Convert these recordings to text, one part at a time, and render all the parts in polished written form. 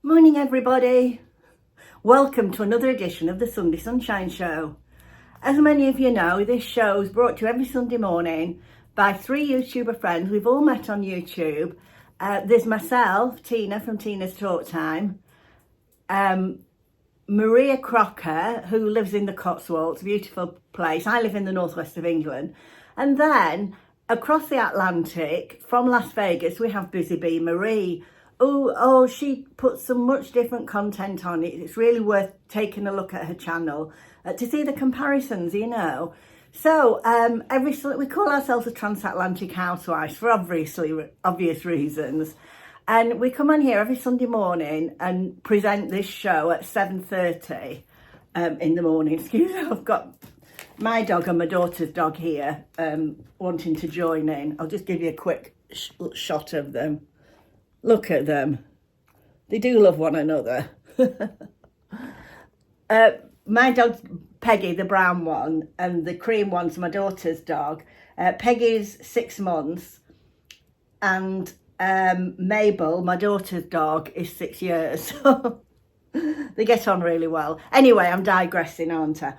Morning everybody, welcome to another edition of the Sunday Sunshine Show. As many of you know, this show is brought to you every Sunday morning by three YouTuber friends. We've all met on YouTube. There's myself, Tina from Tina's Talk Time, Maria Crocker, who lives in the Cotswolds, beautiful place. I live in the northwest of England. And then across the Atlantic from Las Vegas, we have Busy Bee Marie. Oh, she puts some much different content on it. It's really worth taking a look at her channel to see the comparisons, you know. So we call ourselves the transatlantic housewives for obvious reasons. And we come on here every Sunday morning and present this show at 7:30 in the morning. Excuse me, I've got my dog and my daughter's dog here wanting to join in. I'll just give you a quick shot of them. Look at them. They do love one another. My dog's Peggy, the brown one, and the cream one's my daughter's dog. Peggy's 6 months, and Mabel, my daughter's dog, is 6 years. They get on really well. Anyway, I'm digressing, aren't I?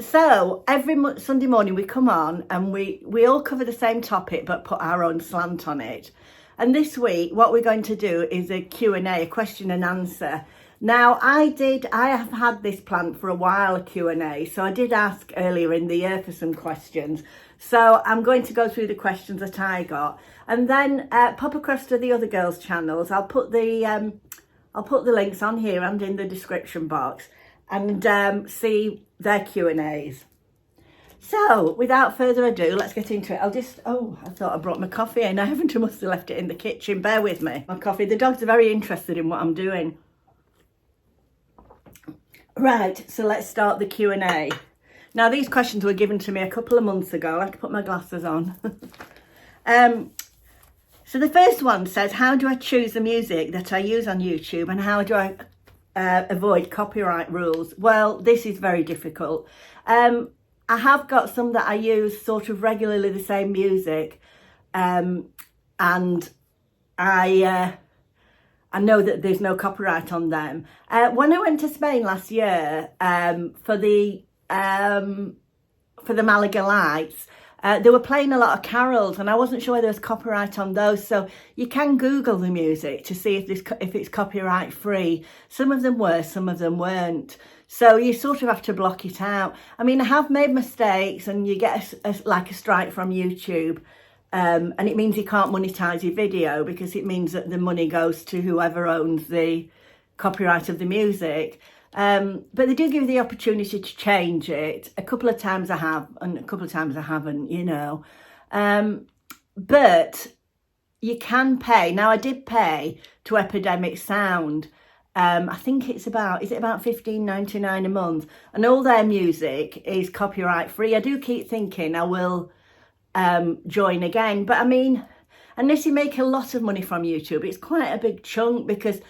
So every Sunday morning we come on and we all cover the same topic but put our own slant on it. And this week, what we're going to do is a Q&A, a question and answer. Now, I have had this planned for a while, a Q&A. So I did ask earlier in the year for some questions. So I'm going to go through the questions that I got. And then pop across to the other girls' channels. I'll put the links on here and in the description box and see their Q&As. So, without further ado, let's get into it. I thought I brought my coffee in. I haven't, I must have left it in the kitchen. Bear with me. My coffee. The dogs are very interested in what I'm doing. Right, so let's start the Q&A. Now, these questions were given to me a couple of months ago. I have to put my glasses on. So the first one says, how do I choose the music that I use on YouTube and how do I avoid copyright rules? Well, this is very difficult. I have got some that I use sort of regularly, the same music, and I know that there's no copyright on them. When I went to Spain last year for the Malaga Lights, they were playing a lot of carols and I wasn't sure there was copyright on those. So you can Google the music to see if it's copyright free. Some of them were, some of them weren't. So you sort of have to block it out. I mean, I have made mistakes and you get a strike from YouTube. And it means you can't monetize your video because it means that the money goes to whoever owns the copyright of the music. But they do give you the opportunity to change it. A couple of times I have and a couple of times I haven't, you know. But you can pay. Now, I did pay to Epidemic Sound. I think is it about $15.99 a month, and all their music is copyright free. I do keep thinking I will join again, but I mean, unless you make a lot of money from YouTube, it's quite a big chunk because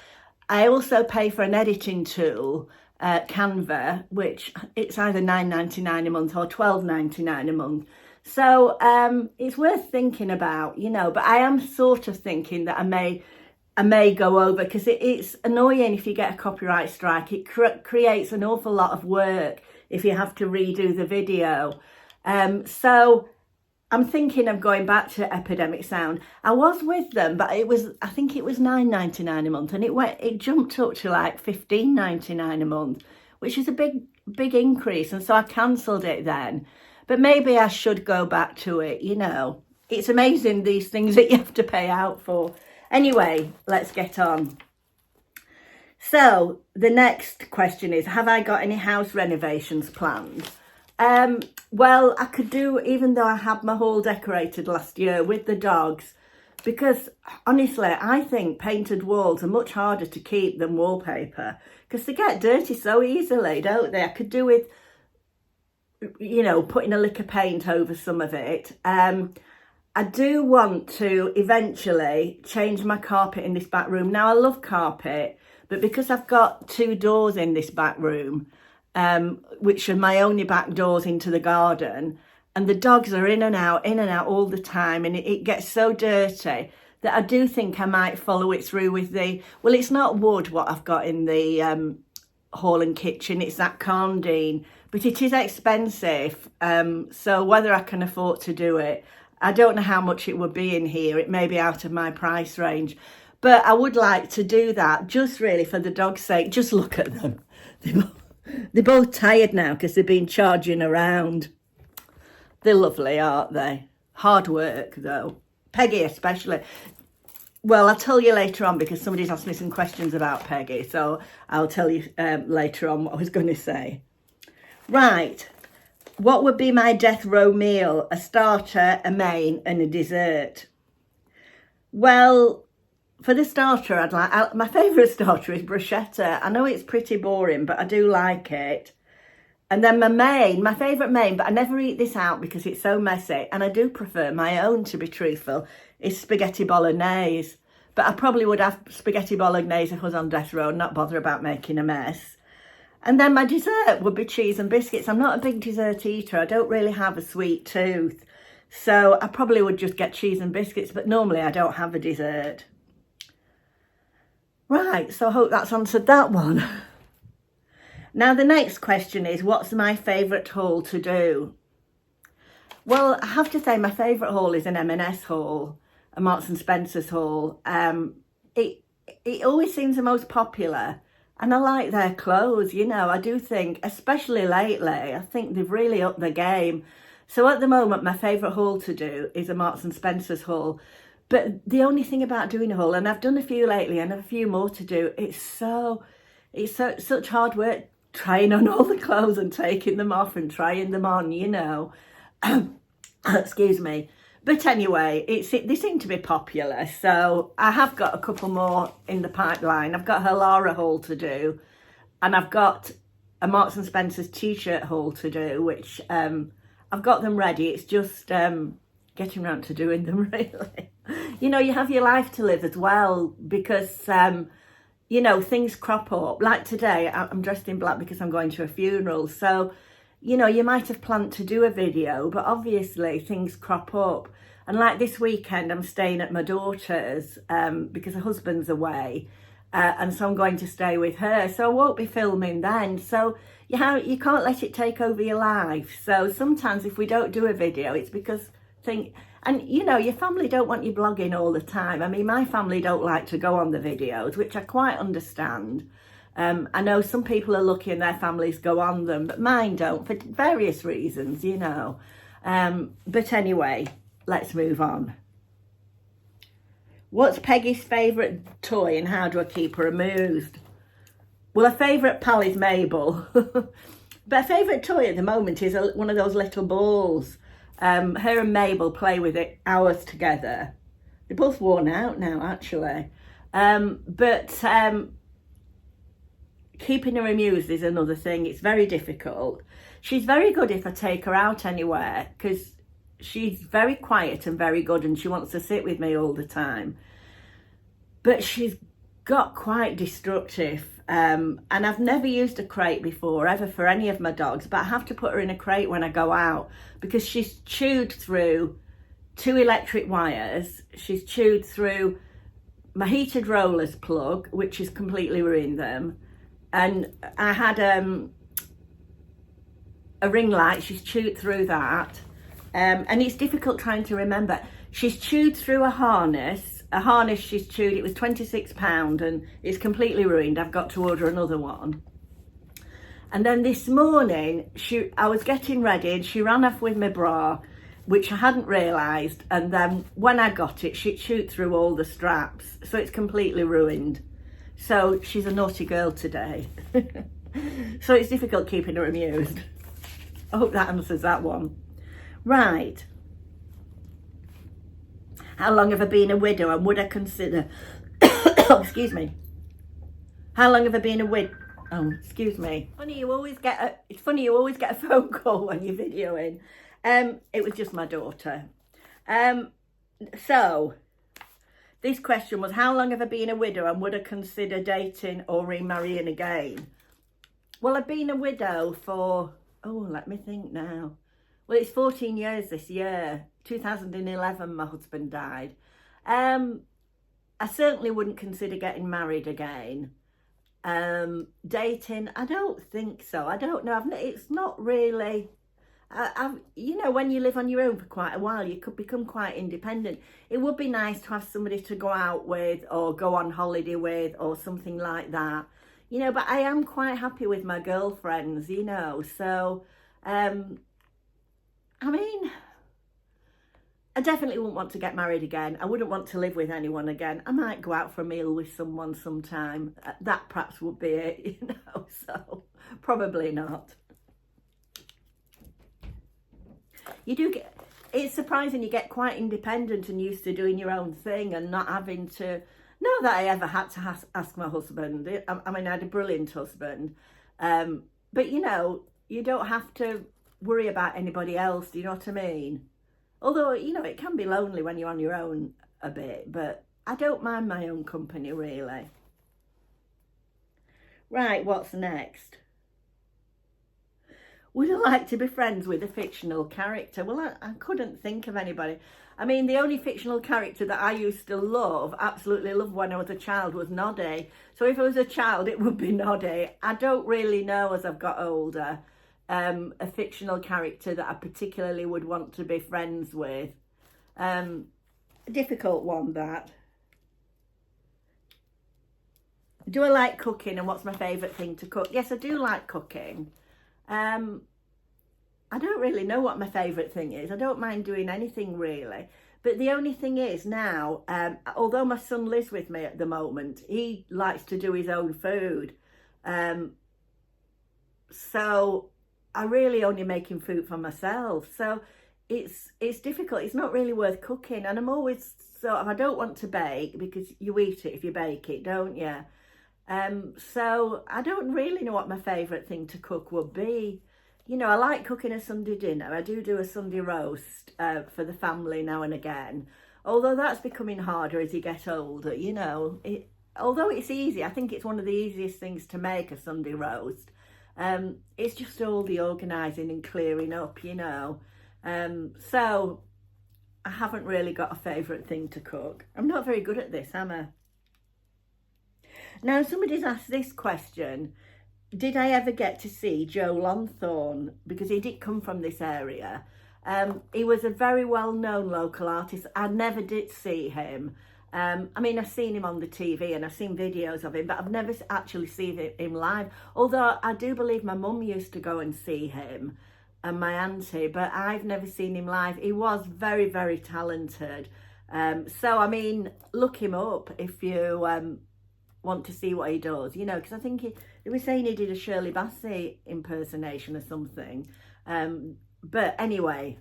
I also pay for an editing tool, Canva, which it's either $9.99 a month or $12.99 a month. So it's worth thinking about, you know, but I am sort of thinking that I may go over because it's annoying if you get a copyright strike. It creates an awful lot of work if you have to redo the video. So I'm thinking of going back to Epidemic Sound. I was with them, but I think it was $9.99 a month, and it jumped up to like $15.99 a month, which is a big increase. And so I cancelled it then. But maybe I should go back to it, you know. It's amazing these things that you have to pay out for. Anyway, let's get on. So the next question is, have I got any house renovations planned? Well, I could do, even though I had my hall decorated last year with the dogs, because honestly, I think painted walls are much harder to keep than wallpaper because they get dirty so easily, don't they? I could do with, you know, putting a lick of paint over some of it. I do want to eventually change my carpet in this back room. Now, I love carpet, but because I've got 2 doors in this back room, which are my only back doors into the garden, and the dogs are in and out all the time, and it gets so dirty that I do think I might follow it through with well, it's not wood what I've got in the hall and kitchen, it's that Carndine, but it is expensive. So whether I can afford to do it, I don't know how much it would be in here. It may be out of my price range, but I would like to do that, just really for the dog's sake. Just look at them. They're both tired now because they've been charging around. They're lovely, aren't they? Hard work, though. Peggy especially. Well, I'll tell you later on because somebody's asked me some questions about Peggy. So I'll tell you later on what I was going to say. Right. What would be my death row meal? A starter, a main and a dessert. Well, for the starter, my favourite starter is bruschetta. I know it's pretty boring, but I do like it. And then my favourite main, but I never eat this out because it's so messy, and I do prefer my own, to be truthful, is spaghetti bolognese. But I probably would have spaghetti bolognese if I was on death row and not bother about making a mess. And then my dessert would be cheese and biscuits. I'm not a big dessert eater. I don't really have a sweet tooth. So I probably would just get cheese and biscuits, but normally I don't have a dessert. Right, so I hope that's answered that one. Now the next question is, what's my favourite haul to do? Well, I have to say my favourite haul is an M&S haul, a Marks and Spencer's haul. It always seems the most popular. And I like their clothes, you know. I do think, especially lately, I think they've really upped the game. So at the moment, my favourite haul to do is a Marks and Spencer's haul. But the only thing about doing a haul, and I've done a few lately and a few more to do, it's such hard work trying on all the clothes and taking them off and trying them on, you know. Excuse me. But anyway, they seem to be popular, so I have got a couple more in the pipeline. I've got her Lara haul to do, and I've got a Marks and Spencer's t-shirt haul to do, which I've got them ready. It's just getting around to doing them, really. You know, you have your life to live as well, because, you know, things crop up. Like today, I'm dressed in black because I'm going to a funeral, so you know, you might have planned to do a video, but obviously things crop up. And like this weekend, I'm staying at my daughter's because her husband's away. And so I'm going to stay with her. So I won't be filming then. So you can't let it take over your life. So sometimes if we don't do a video, it's because and you know, your family don't want you blogging all the time. I mean, my family don't like to go on the videos, which I quite understand. I know some people are lucky and their families go on them, but mine don't for various reasons, you know. But anyway, let's move on. What's Peggy's favourite toy and how do I keep her amused? Well, her favourite pal is Mabel. But her favourite toy at the moment is one of those little balls. Her and Mabel play with it hours together. They're both worn out now, actually. Keeping her amused is another thing. It's very difficult. She's very good if I take her out anywhere because she's very quiet and very good and she wants to sit with me all the time. But she's got quite destructive. And I've never used a crate before, ever, for any of my dogs. But I have to put her in a crate when I go out because she's chewed through 2 electric wires. She's chewed through my heated rollers plug, which has completely ruined them. And I had a ring light. She's chewed through that. And it's difficult trying to remember. She's chewed through a harness. A harness she's chewed, it was £26 and it's completely ruined. I've got to order another one. And then this morning, I was getting ready and she ran off with my bra, which I hadn't realised. And then when I got it, she'd chewed through all the straps. So it's completely ruined. So she's a naughty girl today. So it's difficult keeping her amused. I hope that answers that one. Right. How long have I been a widow and would I consider... excuse me. How long have I been a widow? Oh, excuse me. It's funny you always get a phone call when you're videoing. It was just my daughter. So... This question was, how long have I been a widow and would I consider dating or remarrying again? Well, I've been a widow for, let me think now. Well, it's 14 years this year. 2011, my husband died. I certainly wouldn't consider getting married again. Dating, I don't think so. I don't know. It's not really. You know, when you live on your own for quite a while, you could become quite independent. It would be nice to have somebody to go out with or go on holiday with or something like that. You know, but I am quite happy with my girlfriends, you know. So, I mean, I definitely wouldn't want to get married again. I wouldn't want to live with anyone again. I might go out for a meal with someone sometime. That perhaps would be it, you know. So, probably not. You do get, it's surprising you get quite independent and used to doing your own thing and not having to, not that I ever had to ask my husband. I mean, I had a brilliant husband. But you know, you don't have to worry about anybody else, do you know what I mean? Although, you know, it can be lonely when you're on your own a bit, but I don't mind my own company, really. Right, what's next? Would I like to be friends with a fictional character? Well, I couldn't think of anybody. I mean, the only fictional character that I used to love, absolutely love when I was a child, was Noddy. So if I was a child, it would be Noddy. I don't really know as I've got older a fictional character that I particularly would want to be friends with. A difficult one, that. Do I like cooking, and what's my favourite thing to cook? Yes, I do like cooking. I don't really know what my favourite thing is. I don't mind doing anything really. But the only thing is now, although my son lives with me at the moment, he likes to do his own food. So I really only making food for myself. So it's difficult. It's not really worth cooking. And I'm always sort of, I don't want to bake because you eat it if you bake it, don't you? So I don't really know what my favourite thing to cook would be. You know, I like cooking a Sunday dinner. I do a Sunday roast for the family now and again. Although that's becoming harder as you get older, you know. Although it's easy, I think it's one of the easiest things to make, a Sunday roast. It's just all the organising and clearing up, you know. So I haven't really got a favourite thing to cook. I'm not very good at this, am I? Now, somebody's asked this question. Did I ever get to see Joe Lonthornne? Because he did come from this area. He was a very well-known local artist. I never did see him. I mean, I've seen him on the TV and I've seen videos of him, but I've never actually seen him live. Although I do believe my mum used to go and see him and my auntie, but I've never seen him live. He was very, very talented. So, I mean, look him up if you want to see what he does, you know, because I think they were saying he did a Shirley Bassey impersonation or something. But anyway,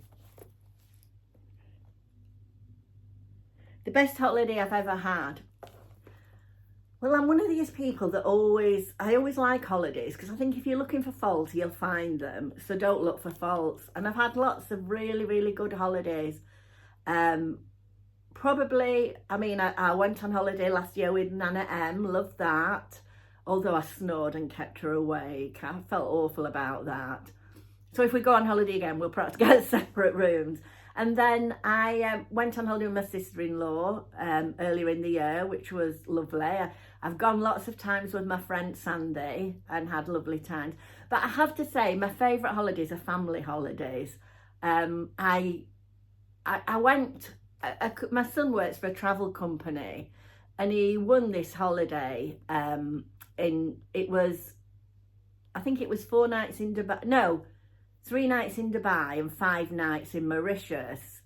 the best holiday I've ever had. Well, I'm one of these people that I always like holidays, because I think if you're looking for faults, you'll find them. So don't look for faults. And I've had lots of really, really good holidays. Probably, I mean, I went on holiday last year with Nana M, loved that. Although I snored and kept her awake. I felt awful about that. So if we go on holiday again, we'll perhaps get separate rooms. And then I went on holiday with my sister-in-law earlier in the year, which was lovely. I've gone lots of times with my friend Sandy and had lovely times. But I have to say, my favourite holidays are family holidays. I went... my son works for a travel company and he won this holiday I think it was 4 nights in Dubai, no, 3 nights in Dubai and 5 nights in Mauritius.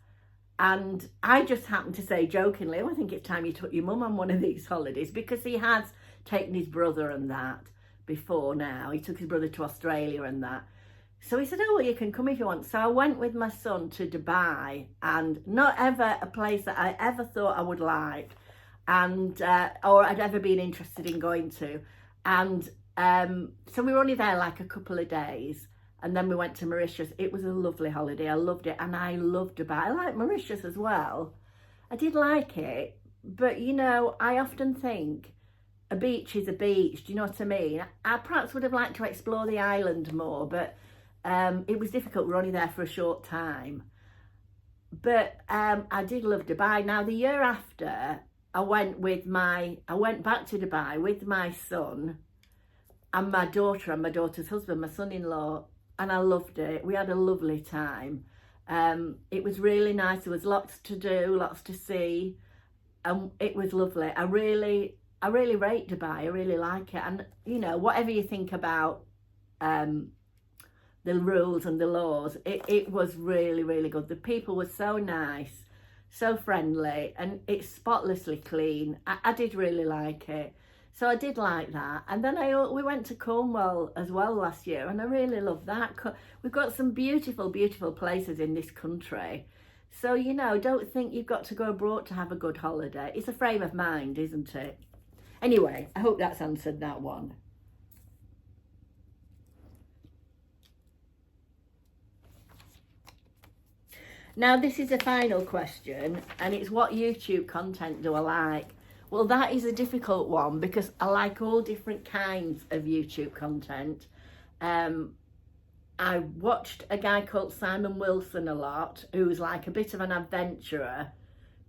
And I just happened to say jokingly, oh, I think it's time you took your mum on one of these holidays, because he has taken his brother and that before now. He took his brother to Australia and that. So he said, oh, well, you can come if you want. So I went with my son to Dubai, and not ever a place that I ever thought I would like, and or I'd ever been interested in going to. And so we were only there like a couple of days, and then we went to Mauritius. It was a lovely holiday. I loved it, and I loved Dubai. I like Mauritius as well. I did like it, but, you know, I often think a beach is a beach. Do you know what I mean? I perhaps would have liked to explore the island more, but... it was difficult. We were only there for a short time. But I did love Dubai. Now, the year after, I went back to Dubai with my son and my daughter and my daughter's husband, my son-in-law, and I loved it. We had a lovely time. It was really nice. There was lots to do, lots to see, and it was lovely. I really rate Dubai. I really like it. And you know, whatever you think about the rules and the laws, it was really, really good. The people were so nice, so friendly, and it's spotlessly clean. I did really like it. So I did like that. And then we went to Cornwall as well last year, and I really love that. We've got some beautiful, beautiful places in this country. So, you know, don't think you've got to go abroad to have a good holiday. It's a frame of mind, isn't it? Anyway, I hope that's answered that one. Now, this is a final question, and it's what YouTube content do I like? Well, that is a difficult one because I like all different kinds of YouTube content. I watched a guy called Simon Wilson a lot, who's like a bit of an adventurer,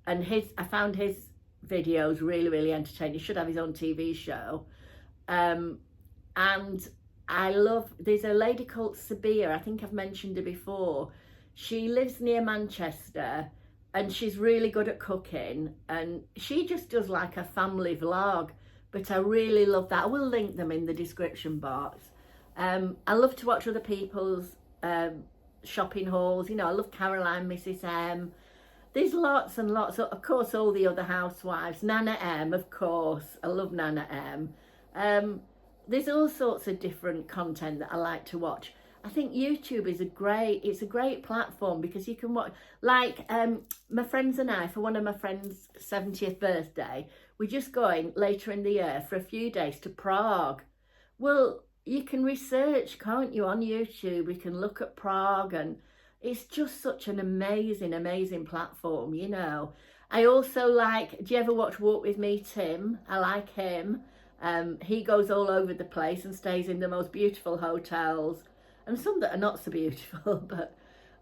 and I found his videos really, really entertaining. He should have his own TV show. And there's a lady called Sabia, I think I've mentioned her before. She lives near Manchester, and she's really good at cooking, and she just does like a family vlog, but I really love that. I will link them in the description box. I love to watch other people's shopping hauls. You know, I love Caroline, Mrs. M. There's lots and lots, of course, all the other housewives. Nana M, of course. I love Nana M. There's all sorts of different content that I like to watch. I think YouTube is a great platform because you can watch, like my friends and I, for one of my friends' 70th birthday, we're just going later in the year for a few days to Prague. Well, you can research, can't you, on YouTube? We can look at Prague, and it's just such an amazing, amazing platform, you know. I also like, do you ever watch Walk With Me, Tim? I like him. He goes all over the place and stays in the most beautiful hotels, and some that are not so beautiful, but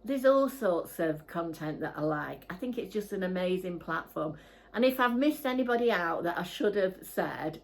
there's all sorts of content that I like. I think it's just an amazing platform. And if I've missed anybody out that I should have said,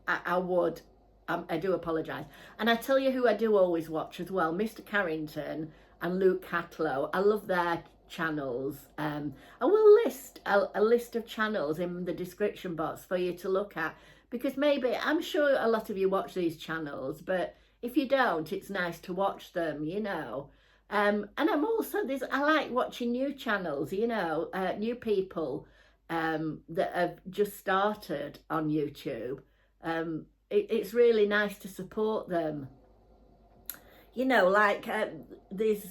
I would. I do apologise. And I tell you who I do always watch as well, Mr. Carrington and Luke Catlow. I love their channels. I will list a list of channels in the description box for you to look at, because maybe, I'm sure a lot of you watch these channels, but if you don't, it's nice to watch them, you know. And I'm also, I like watching new channels, you know, new people that have just started on YouTube. It's really nice to support them. You know, like there's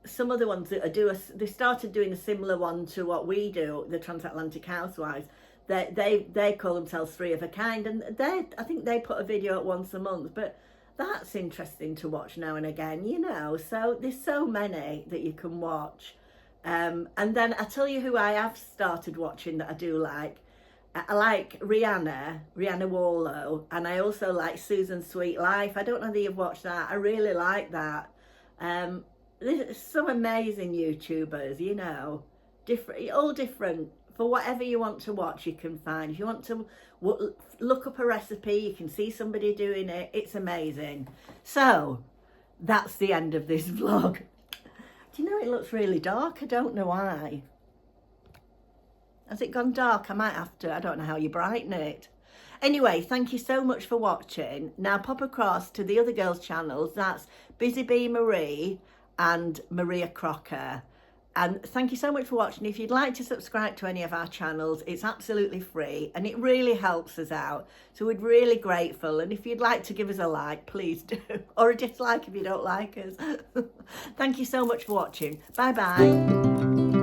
some other ones that they started doing a similar one to what we do, the Transatlantic Housewives. They call themselves Three of a Kind, and I think they put a video out once a month, but that's interesting to watch now and again, you know. So there's so many that you can watch. And then I tell you who I have started watching that I do like. I like Rihanna Warlow, and I also like Susan's Sweet Life. I don't know that you've watched that. I really like that. There's some amazing YouTubers, you know, all different. For whatever you want to watch, you can find. If you want to look up a recipe, you can see somebody doing it. It's amazing. So that's the end of this vlog. Do you know it looks really dark? I don't know why. Has it gone dark? I might have to. I don't know how you brighten it. Anyway, thank you so much for watching. Now pop across to the other girls' channels. That's Busy Bee Marie and Maria Crocker. And thank you so much for watching. If you'd like to subscribe to any of our channels, it's absolutely free and it really helps us out. So we're really grateful. And if you'd like to give us a like, please do. Or a dislike if you don't like us. Thank you so much for watching. Bye bye.